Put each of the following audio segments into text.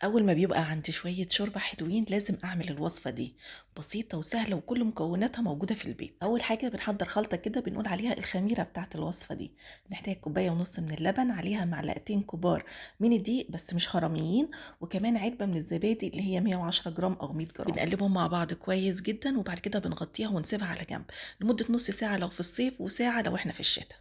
أول ما بيبقى عندي شوية شوربة حلوين لازم أعمل الوصفة دي، بسيطة وسهلة وكل مكوناتها موجودة في البيت. أول حاجة بنحضر خلطة كده بنقول عليها الخميرة بتاعة الوصفة دي. نحتاج كوباية ونص من اللبن، عليها معلقتين كبار من الدقيق بس مش هرميين، وكمان علبة من الزبادي اللي هي 110 جرام أو 100 جرام. بنقلبهم مع بعض كويس جدا وبعد كده بنغطيها ونسيبها على جنب لمدة نص ساعة لو في الصيف وساعة لو احنا في الشتاء.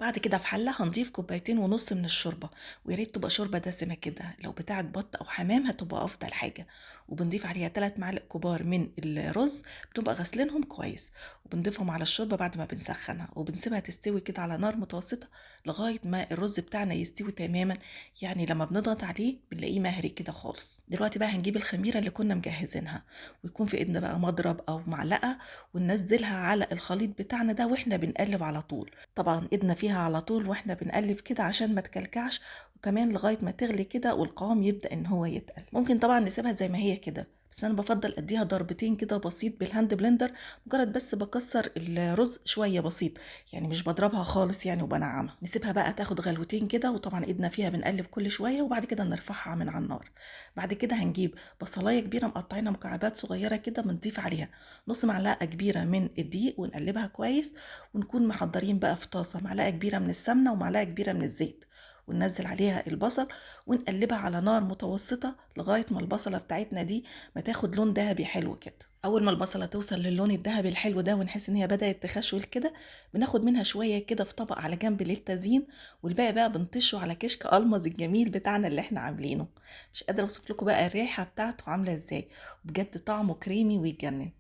بعد كده في حلة هنضيف كوبايتين ونص من الشوربة، ويا ريت تبقى شوربة دسمة كده، لو بتاعة بط أو حمام هتبقى أفضل حاجة. وبنضيف عليها 3 معالق كبار من الرز، بنبقى غسلينهم كويس، وبنضيفهم على الشوربة بعد ما بنسخنها وبنسيبها تستوي كده على نار متوسطة لغاية ما الرز بتاعنا يستوي تماما. يعني لما بنضغط عليه بنلاقيه مهري كده خالص. دلوقتي بقى هنجيب الخميرة اللي كنا مجهزينها، ويكون في ايدنا بقى مضرب أو معلقة، وننزلها على الخليط بتاعنا ده واحنا بنقلب على طول. طبعا ايدنا فيها على طول واحنا بنقلب كده عشان ما تكلكعش، وكمان لغاية ما تغلي كده والقوام يبدأ ان هو يتقل. ممكن طبعا نسيبها زي ما هي كده، بس انا بفضل اديها ضربتين كده بسيط بالهاند بلندر، مجرد بس بكسر الرز شوية بسيط، يعني مش بضربها خالص يعني وبنعمها. نسيبها بقى تاخد غلوتين كده، وطبعا ايدنا فيها بنقلب كل شوية وبعد كده نرفعها من على النار. بعد كده هنجيب بصلاية كبيرة مقطعينها مكعبات صغيرة كده، بنضيف عليها نص معلقة كبيرة من الدقيق ونقلبها كويس، ونكون محضرين بقى في طاسة معلقة كبيرة من السمنة ومعلقة كبيرة من الزيت، وننزل عليها البصل ونقلبها على نار متوسطة لغاية ما البصلة بتاعتنا دي ما تاخد لون ذهبي حلو كده. أول ما البصلة توصل للون الذهبي الحلو ده ونحس إن هي بدأت تخشول كده، بناخد منها شوية كده في طبق على جنب للتزيين، والباقي بقى بنطشه على كشك ألمظ الجميل بتاعنا اللي احنا عاملينه. مش قادرة أوصف لكم بقى الريحة بتاعته عاملة إزاي، بجد طعمه كريمي ويجنن.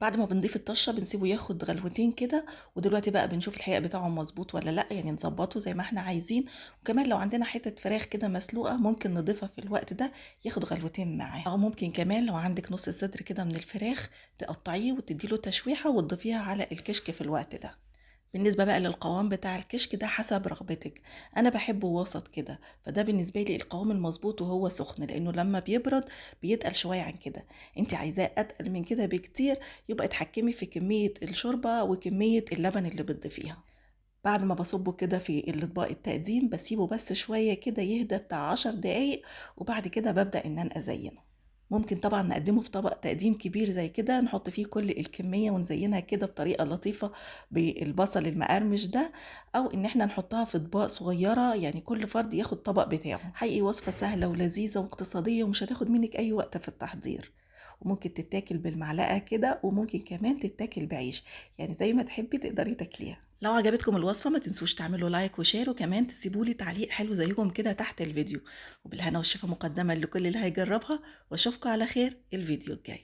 بعد ما بنضيف الطشة بنسيبه ياخد غلوتين كده، ودلوقتي بقى بنشوف الحقيقة بتاعه مظبوط ولا لا، يعني نظبطه زي ما احنا عايزين. وكمان لو عندنا حتة فراخ كده مسلوقة ممكن نضيفها في الوقت ده ياخد غلوتين معاه، او ممكن كمان لو عندك نص صدر كده من الفراخ تقطعيه وتديله تشويحة وتضيفيها على الكشك في الوقت ده. بالنسبة بقى للقوام بتاع الكشك ده حسب رغبتك، أنا بحبه وسط كده، فده بالنسبة لي القوام المظبوط وهو سخن، لأنه لما بيبرد بيتقل شوية عن كده. انت عايزاه أتقل من كده بكتير، يبقى اتحكمي في كمية الشوربة وكمية اللبن اللي بتضيفيها. بعد ما بصبه كده في الأطباق التقديم بسيبه بس شوية كده يهدى بتاع 10 دقايق، وبعد كده ببدأ إن أنا أزينه. ممكن طبعا نقدمه في طبق تقديم كبير زي كده، نحط فيه كل الكمية ونزينها كده بطريقة لطيفة بالبصل المقرمش ده، أو إن احنا نحطها في أطباق صغيرة، يعني كل فرد ياخد طبق بتاعه. حقيقي وصفة سهلة ولذيذة واقتصادية ومش هتاخد منك أي وقت في التحضير، وممكن تتاكل بالمعلقة كده وممكن كمان تتاكل بعيش، يعني زي ما تحبي تقدري تاكليها. لو عجبتكم الوصفة ما تنسوش تعملوا لايك وشير، وكمان تسيبولي تعليق حلو زيكم كده تحت الفيديو. وبالهنا والشفا مقدما لكل اللي هيجربها، واشوفكم على خير الفيديو الجاي.